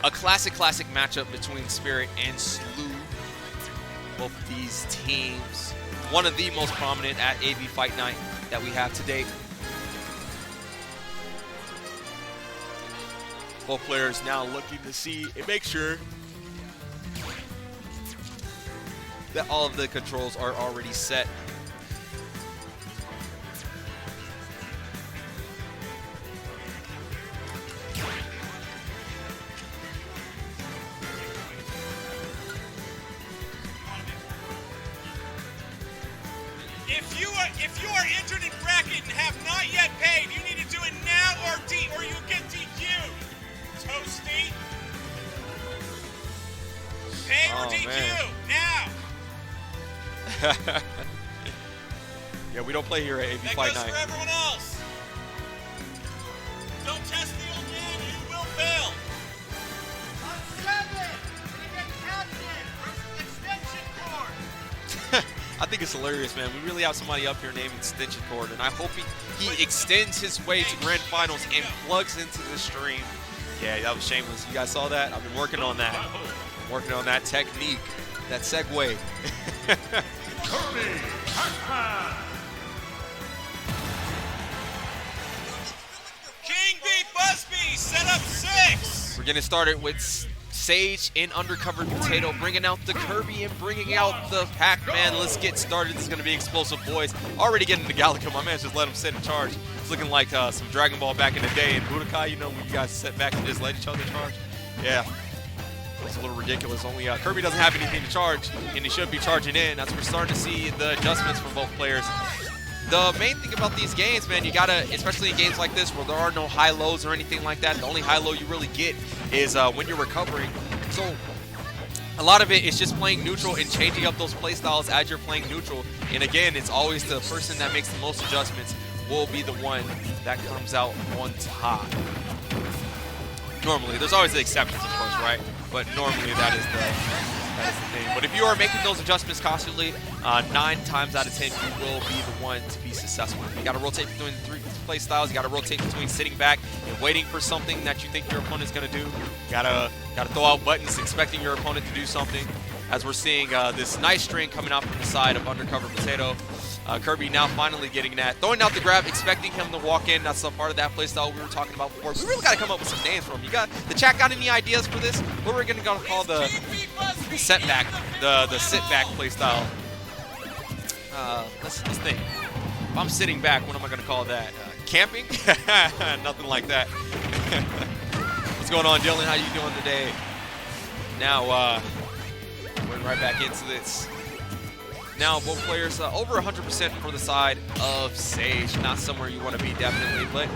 a classic matchup between Spirit and Slew. Both of these teams, one of the most prominent at AV Fight Night that we have to date. Both players now looking to see and make sure that all of the controls are already set. If you are entered in bracket and have not yet paid, you need to do it now or you'll get DQ'd. Toasty. Pay or DQ now. Yeah, we don't play here at AV Fight Night. That goes for everyone else. Don't test the old man, you will fail. On 7, we get captain versus extension cord. I think it's hilarious, man. We really have somebody up here named Extension Cord, and I hope he extends his way to Grand Finals and plugs into the stream. Yeah, that was shameless. You guys saw that? I've been working on that. Working on that technique, that segue. Kirby, Pac-Man. King B. Busby, set up 6. We're getting started with Sage in Undercover Potato, bringing out the Kirby and bringing out the Pac-Man. Let's get started. This is going to be explosive, boys. Already getting to Gallica. My man just let him sit in charge. It's looking like some Dragon Ball back in the day. In Budokai, you know, when you guys sit back and just let each other charge. Yeah. It's a little ridiculous. Only Kirby doesn't have anything to charge, and he should be charging in. That's we're starting to see the adjustments from both players. The main thing about these games, man, you gotta, especially in games like this where there are no high lows or anything like that, the only high low you really get is when you're recovering. So a lot of it is just playing neutral and changing up those play styles as you're playing neutral. And again, it's always the person that makes the most adjustments will be the one that comes out on top. Normally, there's always the exceptions, of course, right? But normally that is the thing. But if you are making those adjustments constantly, 9 times out of 10, you will be the one to be successful. You got to rotate between the 3 play styles. You got to rotate between sitting back and waiting for something that you think your opponent's going to do. You gotta throw out buttons expecting your opponent to do something. As we're seeing this nice string coming out from the side of Undercover Potato. Kirby now finally getting that. Throwing out the grab, expecting him to walk in. That's a part of that playstyle we were talking about before. We really got to come up with some names for him. You got the chat got any ideas for this? What we're going to call the setback, the sit back playstyle? Let's think. If I'm sitting back, what am I going to call that? Camping? Nothing like that. What's going on, Dylan? How you doing today? Now, we're right back into this. Now, both players over 100% for the side of Sage. Not somewhere you want to be, definitely, but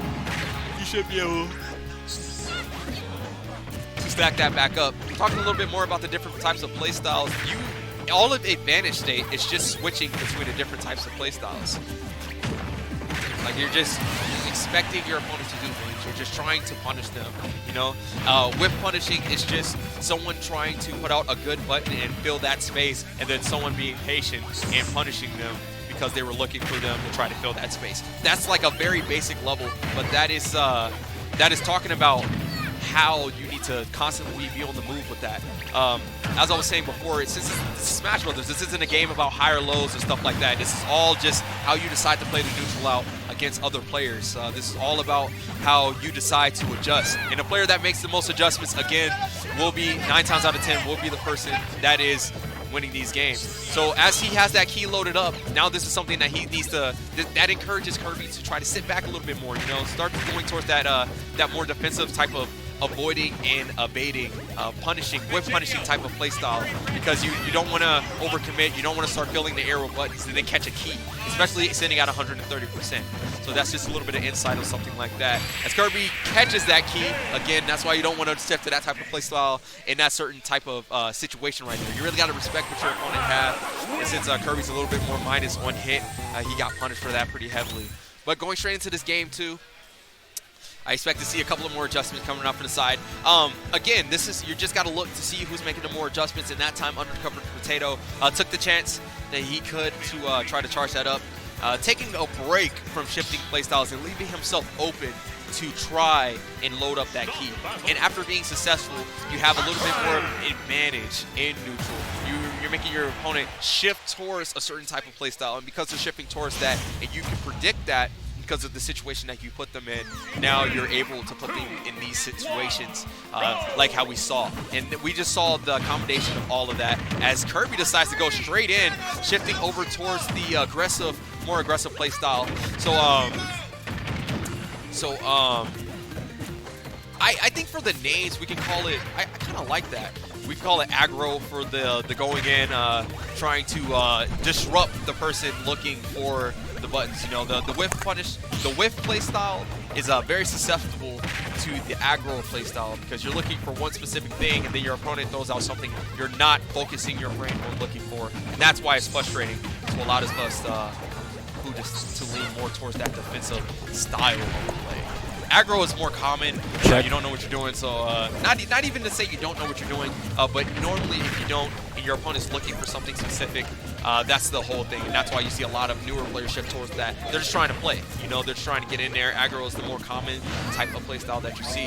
you should be able to stack that back up. Talking a little bit more about the different types of play styles. All of Advantage State is just switching between the different types of play styles. Like you're just expecting your opponent to do things. You're just trying to punish them, you know? Whip punishing is just someone trying to put out a good button and fill that space, and then someone being patient and punishing them because they were looking for them to try to fill that space. That's like a very basic level, but that is talking about how you need to constantly be on the move with that. As I was saying before, since it's Smash Brothers, this isn't a game about higher lows and stuff like that. This is all just how you decide to play the neutral out against other players. This is all about how you decide to adjust. And the player that makes the most adjustments, again, will be 9 times out of 10 will be the person that is winning these games. So as he has that key loaded up, now this is something that he needs to, that encourages Kirby to try to sit back a little bit more, you know, start going towards that that more defensive type of avoiding and evading, punishing, whip punishing type of play style, because you don't want to overcommit. You don't want to start filling the air with buttons and then catch a key, especially sitting at 130%. So that's just a little bit of insight on something like that. As Kirby catches that key, again, that's why you don't want to step to that type of play style in that certain type of situation right there. You really got to respect what your opponent has. And since Kirby's a little bit more -1 hit, he got punished for that pretty heavily. But going straight into this game too, I expect to see a couple of more adjustments coming out from the side. Again, this is, you just got to look to see who's making the more adjustments. In that time, Undercover Potato took the chance that he could to try to charge that up, taking a break from shifting playstyles and leaving himself open to try and load up that key. And after being successful, you have a little bit more advantage in neutral. You're making your opponent shift towards a certain type of playstyle, and because they're shifting towards that, and you can predict that because of the situation that you put them in, now you're able to put them in these situations like how we saw. And we just saw the combination of all of that as Kirby decides to go straight in, shifting over towards the more aggressive playstyle. I think for the names, we can call it, I kind of like that. We call it aggro for the going in, trying to disrupt the person looking for the buttons. You know, the whiff punish, the whiff playstyle is very susceptible to the aggro playstyle because you're looking for one specific thing and then your opponent throws out something you're not focusing your brain on looking for. And that's why it's frustrating to a lot of us who just to lean more towards that defensive style of play. Aggro is more common. You don't know what you're doing, so not even to say you don't know what you're doing, but normally if you don't and your opponent's looking for something specific, that's the whole thing, and that's why you see a lot of newer players shift towards that. They're just trying to play. You know, they're just trying to get in there. Aggro is the more common type of play style that you see.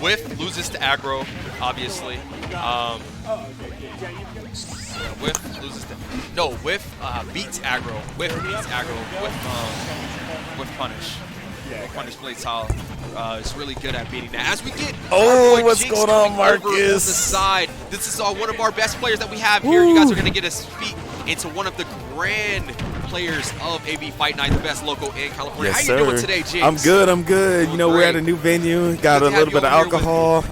Whiff loses to aggro, obviously. Whiff loses to... No, Whiff beats aggro. Whiff beats aggro. Whiff punish. Punish play style is really good at beating that. As we get what's Jinx going on, Marcus? over on the side. This is one of our best players that we have here. You guys are going to get a peek into one of the grand players of AV Fight Night, the best local in California. Yes, How you doing sir. today, Jinx? I'm good. I'm good. You know, we're at a new venue. Got a little bit of alcohol.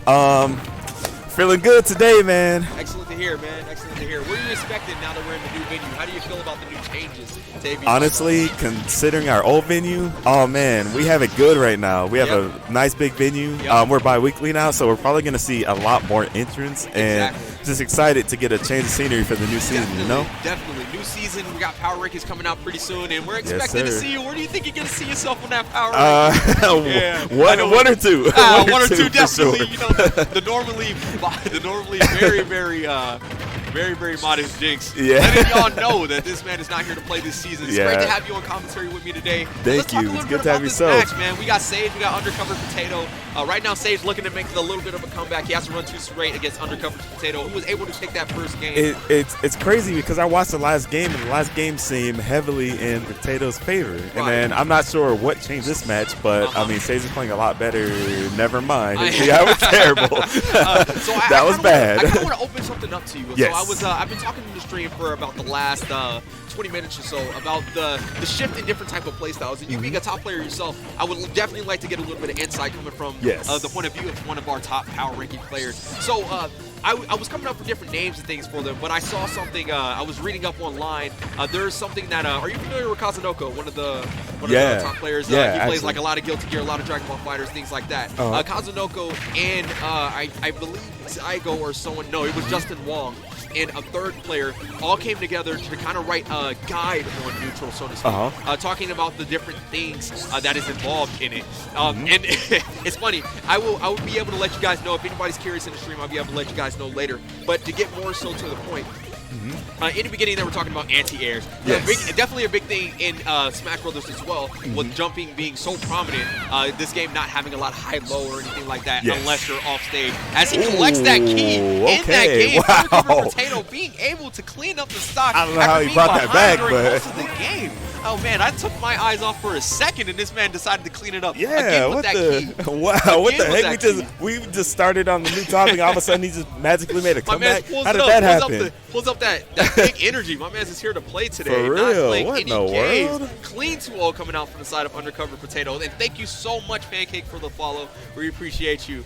Feeling good today, man. Excellent to hear, man. Excellent to hear. What are you expecting now that we're in the new venue? How do you feel about the new changes to AV? Honestly, considering our old venue, oh man, we have it good right now. We have a nice big venue. We're bi-weekly now, so we're probably going to see a lot more entrants, and just excited to get a change of scenery for the new season, you know? Definitely. New season, we got Power Rankings coming out pretty soon, and we're expecting to see you. Where do you think you're going to see yourself on that Power Rankings? One or two. One or two, definitely. Sure. You know, the normally very modest Jinx. Letting y'all know that this man is not here to play this season. It's great to have you on commentary with me today. Thank you. It's good to have yourself. Match, man. We got Sage, we got Undercover Potato. Right now, Sage looking to make a little bit of a comeback. He has to run 2 straight against Undercover Potato, who was able to take that first game. It's crazy because I watched the last game, and the last game seemed heavily in Potato's favor. And then I'm not sure what changed this match, but I mean, Sage is playing a lot better. Never mind. That was terrible. That was bad. I kind of want to open something up to you. Yes. So I've been talking in the stream for about the last 20 minutes or so about the shift in different type of play styles. And you being a top player yourself, I would definitely like to get a little bit of insight coming from the point of view of one of our top power ranking players. So I was coming up with different names and things for them, but I saw something, I was reading up online. There's something that, are you familiar with Kazunoko, one of the top players? He plays like a lot of Guilty Gear, a lot of Dragon Ball Fighters, things like that. Kazunoko and I believe Saigo or someone, no, it was Justin Wong, and a third player all came together to kind of write a guide on neutral, so to speak, talking about the different things that is involved in it. And it's funny, I will be able to let you guys know if anybody's curious in the stream. I'll be able to let you guys know later. But to get more so to the point, in the beginning, they were talking about anti-airs. Definitely a big thing in Smash Brothers as well, with jumping being so prominent. This game not having a lot of high-low or anything like that, unless you're off stage. As he collects that key in that game, Undercover Potato being able to clean up the stock. I don't know how he brought that back, but most of the game. Oh man, I took my eyes off for a second, and this man decided to clean it up. Yeah, what the key. Wow, what the heck? We just started on the new topic. All of a sudden, he just magically made a comeback. How did that happen? Pulls up that big energy. My man's is here to play today. For real? Not playing what any in the games. world? Clean 2-0 coming out from the side of Undercover Potato. And thank you so much, Pancake, for the follow. We appreciate you.